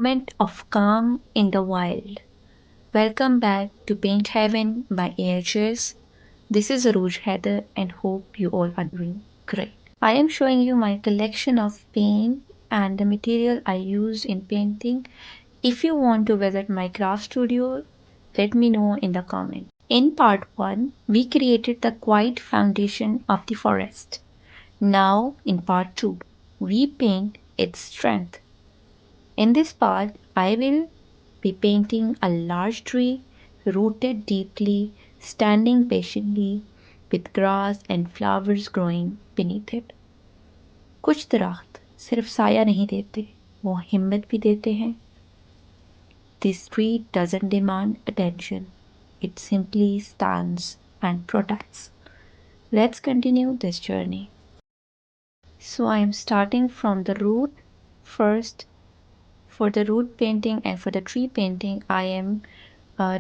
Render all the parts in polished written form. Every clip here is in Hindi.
Moment of calm in the wild. Welcome back to Paint Heaven by AHS. This is Aruj Heather and hope you all are doing great. I am showing you my collection of paint and the material I use in painting. If you want to visit my craft studio, let me know in the comments. In part 1, we created the quiet foundation of the forest. Now, in part 2, we paint its strength. In this part, I will be painting a large tree rooted deeply, standing patiently with grass and flowers growing beneath it. कुछ दरख्त सिर्फ साया नहीं देते, वो हिम्मत भी देते हैं. This tree doesn't demand attention. It simply stands and protects. Let's continue this journey. So I am starting from the root first. For the root painting and for the tree painting, I am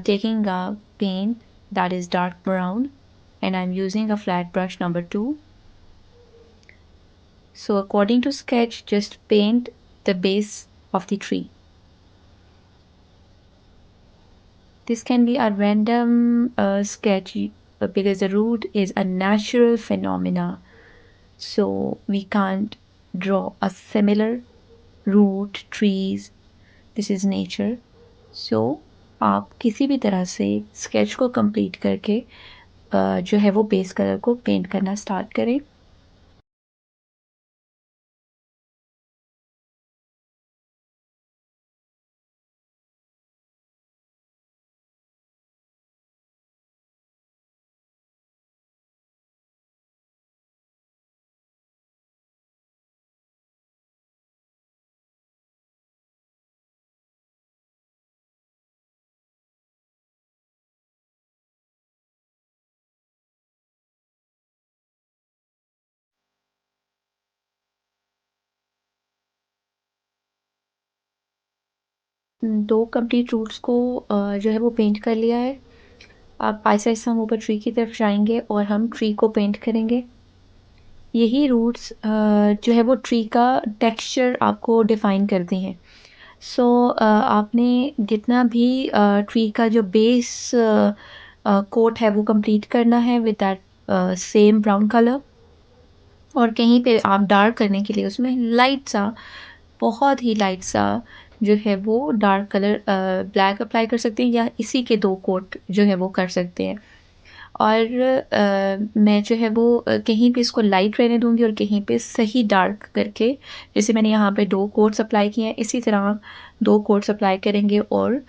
taking a paint that is dark brown and I'm using a flat brush number 2. So according to sketch, just paint the base of the tree. This can be a random sketch because the root is a natural phenomena. So we can't draw a similar root, trees. This is nature. So आप किसी भी तरह से स्केच को कंप्लीट करके जो है वो बेस कलर को पेंट करना स्टार्ट करें. दो कंप्लीट रूट्स को जो है वो पेंट कर लिया है. अब आहिस्ता आहिस्ता हम ऊपर ट्री की तरफ जाएंगे और हम ट्री को पेंट करेंगे. यही रूट्स जो है वो ट्री का टेक्सचर आपको डिफ़ाइन करते हैं. सो आपने जितना भी ट्री का जो बेस कोट है वो कंप्लीट करना है with that same brown colour. और कहीं पे आप डार्क करने के लिए उसमें लाइट सा, बहुत ही लाइट सा जो है वो डार्क कलर ब्लैक अप्लाई कर सकते हैं या इसी के 2 कोट जो है वो कर सकते हैं. और मैं जो है वो कहीं पे इसको लाइट रहने दूँगी और कहीं पे सही डार्क करके, जैसे मैंने यहाँ पे 2 कोट्स अप्लाई किए हैं, इसी तरह 2 कोट्स अप्लाई करेंगे. और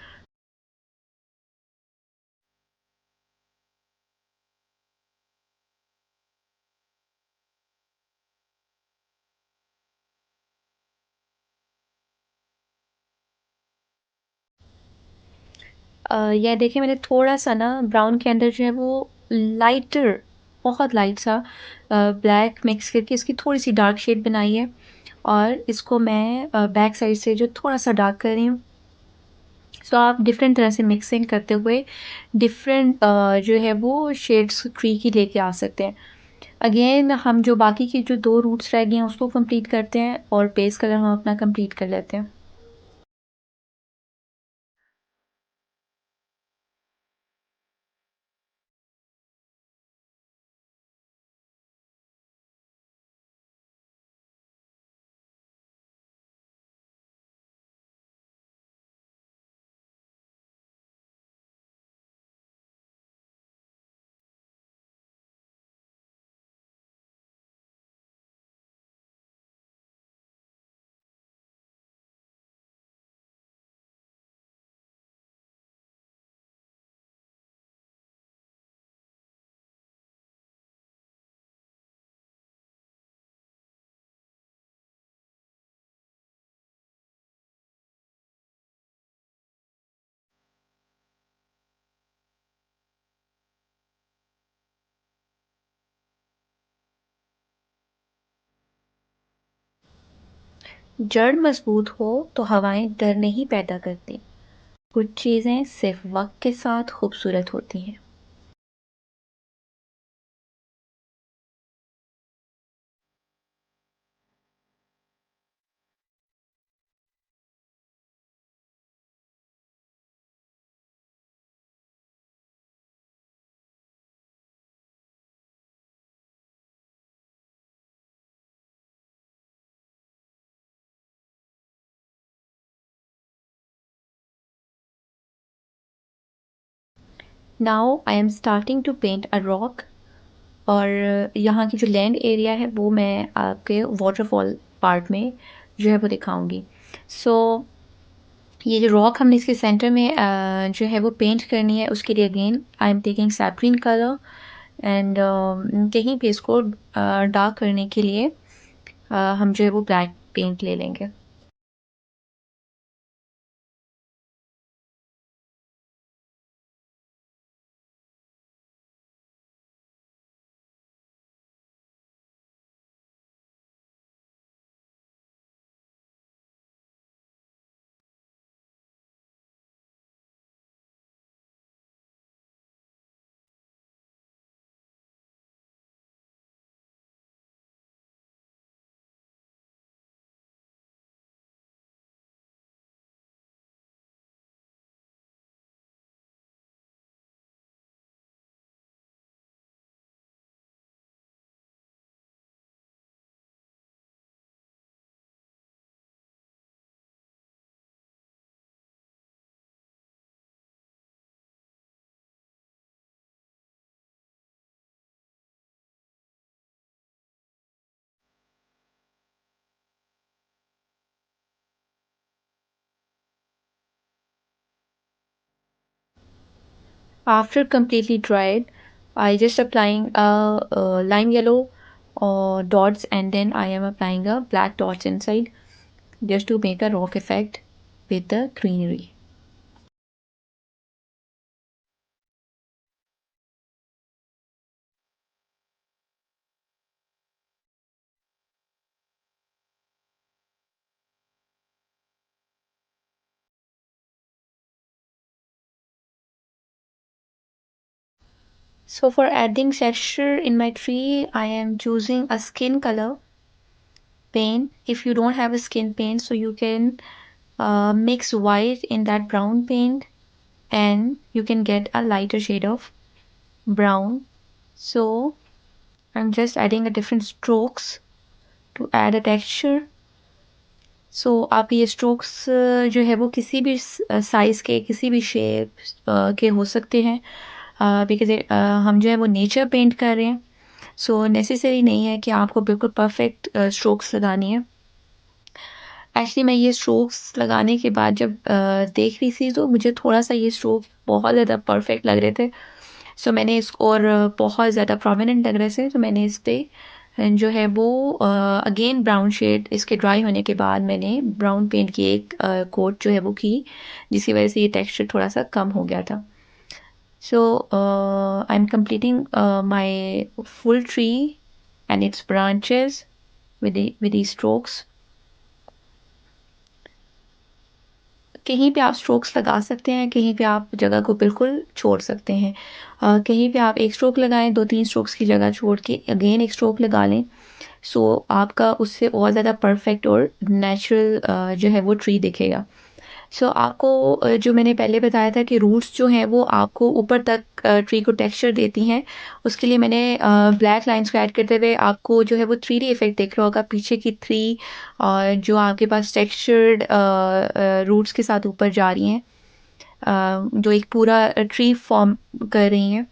यह देखिए मैंने थोड़ा-सा ना ब्राउन के अंदर जो है वो लाइटर, बहुत लाइट सा ब्लैक मिक्स करके इसकी थोड़ी-सी डार्क शेड बनाई है. और इसको मैं बैक साइड से जो थोड़ा-सा डार्क कर रही हूँ. सो आप डिफरेंट तरह से मिक्सिंग करते हुए डिफरेंट जो है वो शेड्स ट्री की लेके आ सकते हैं. अगेन हम जो बाकी की जो 2 रूट्स रह गए हैं उसको कंप्लीट करते हैं और बेस कलर हम अपना कंप्लीट कर लेते हैं. जड़ मजबूत हो तो हवाएं डर नहीं पैदा करती. कुछ चीज़ें सिर्फ वक्त के साथ खूबसूरत होती हैं. Now I am starting to paint a rock, और यहाँ की जो लैंड एरिया है वो मैं आपके वाटरफॉल पार्ट में जो है वो दिखाऊंगी। सो ये जो रॉक हमने इसके सेंटर में जो है वो पेंट करनी है, उसके लिए again I am taking sap green colour and कहीं पे इसको डार्क करने के लिए हम जो है वो ब्लैक पेंट ले लेंगे। After completely dried, I just applying a lime yellow dots, and then I am applying a black dots inside just to make a rock effect with the greenery. So for adding texture in my tree, I am choosing a skin color paint. If you don't have a skin paint, so you can mix white in that brown paint, and you can get a lighter shade of brown. So I'm just adding a different strokes to add a texture. सो आप ये स्ट्रोक्स जो है वो किसी भी साइज़ के, किसी भी शेप के हो सकते हैं, बिकॉज़ हम जो है वो नेचर पेंट कर रहे हैं, सो नेसेसरी नहीं है कि आपको बिल्कुल परफेक्ट स्ट्रोक्स लगानी है। एक्चुअली मैं ये स्ट्रोक्स लगाने के बाद जब देख रही थी, तो मुझे थोड़ा-सा ये स्ट्रोक बहुत ज़्यादा परफेक्ट लग रहे थे। सो मैंने इसको, और बहुत ज़्यादा प्रोमिनेंट लग रहे थे, तो मैंने इस पे जो है वो अगेन ब्राउन शेड इसके ड्राई होने के बाद मैंने ब्राउन पेंट की एक कोट जो है वो की, जिसकी वजह से ये टेक्सचर थोड़ा-सा कम हो गया था। So I am completing my full tree and its branches with these strokes. कहीं पे आप स्ट्रोक्स लगा सकते हैं, कहीं पे आप जगह को बिल्कुल छोड़ सकते हैं। कहीं पे आप 1 स्ट्रोक लगाएँ, 2-3 स्ट्रोक्स की जगह छोड़ के अगेन 1 स्ट्रोक लगा लें। सो आपका उससे और ज़्यादा परफेक्ट और नेचुरल जो है वो ट्री दिखेगा। सो आपको जो मैंने पहले बताया था कि रूट्स जो हैं वो आपको ऊपर तक ट्री को टेक्सचर देती हैं, उसके लिए मैंने ब्लैक लाइन्स को ऐड करते हुए आपको जो है वो 3D इफ़ेक्ट दिख रहा होगा, पीछे की ट्री जो आपके पास टेक्सचर्ड रूट्स के साथ ऊपर जा रही हैं, जो एक पूरा ट्री फॉर्म कर रही हैं।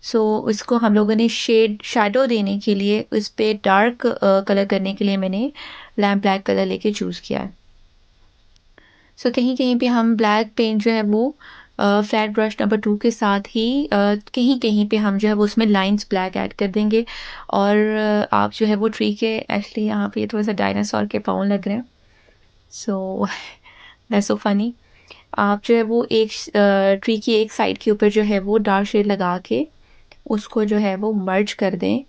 सो इसको हम लोगों ने शैडो देने के लिए, इस पे डार्क कलर करने के लिए मैंने लैम्प ब्लैक कलर लेके चूज़ किया है। सो कहीं-कहीं पे हम ब्लैक पेंट जो है वो फ्लैट ब्रश नंबर 2 के साथ ही कहीं-कहीं पे हम जो है वो उसमें लाइन्स ब्लैक ऐड कर देंगे, और आप जो है वो ट्री के, एक्चुअली यहाँ पे थोड़ा-सा डायनासोर के पाँव लग रहे हैं। So that's so funny. आप जो है वो एक ट्री की एक साइड के ऊपर जो है वो डार्क शेड लगा के उसको जो है वो मर्ज कर दें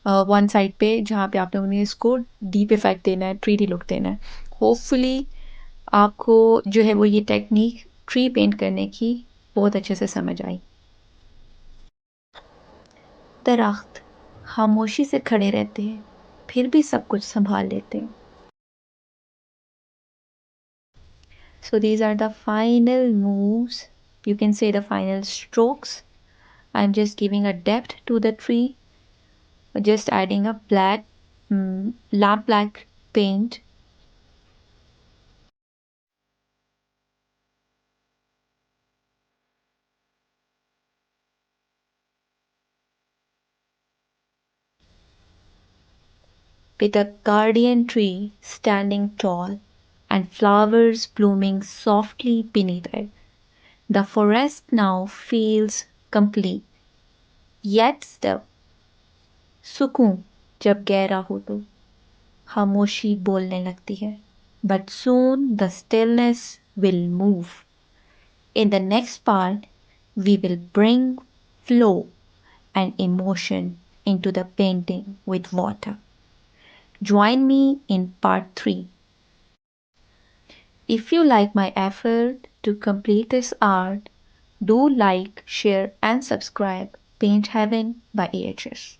वन साइड पे, जहाँ पे आप लोगों ने इसको डीप इफ़ेक्ट देना है, 3D लुक देना है। होपफुली आपको जो है वो ये टेक्नीक ट्री पेंट करने की बहुत अच्छे से समझ आई। दरख्त खामोशी से खड़े रहते हैं, फिर भी सब कुछ संभाल लेते हैं। So these are the final moves. You can say the final strokes. I'm just giving a depth to the tree, just adding a black, lamp black paint. with a guardian tree standing tall and flowers blooming softly beneath it. The forest now feels complete, yet still. सुकून जब गहरा हो तो खामोशी बोलने लगती है. But soon the stillness will move. In the next part, we will bring flow and emotion into the painting with water. Join me in part 3. If you like my effort to complete this art, do like, share, and subscribe Paint Heaven by AHS.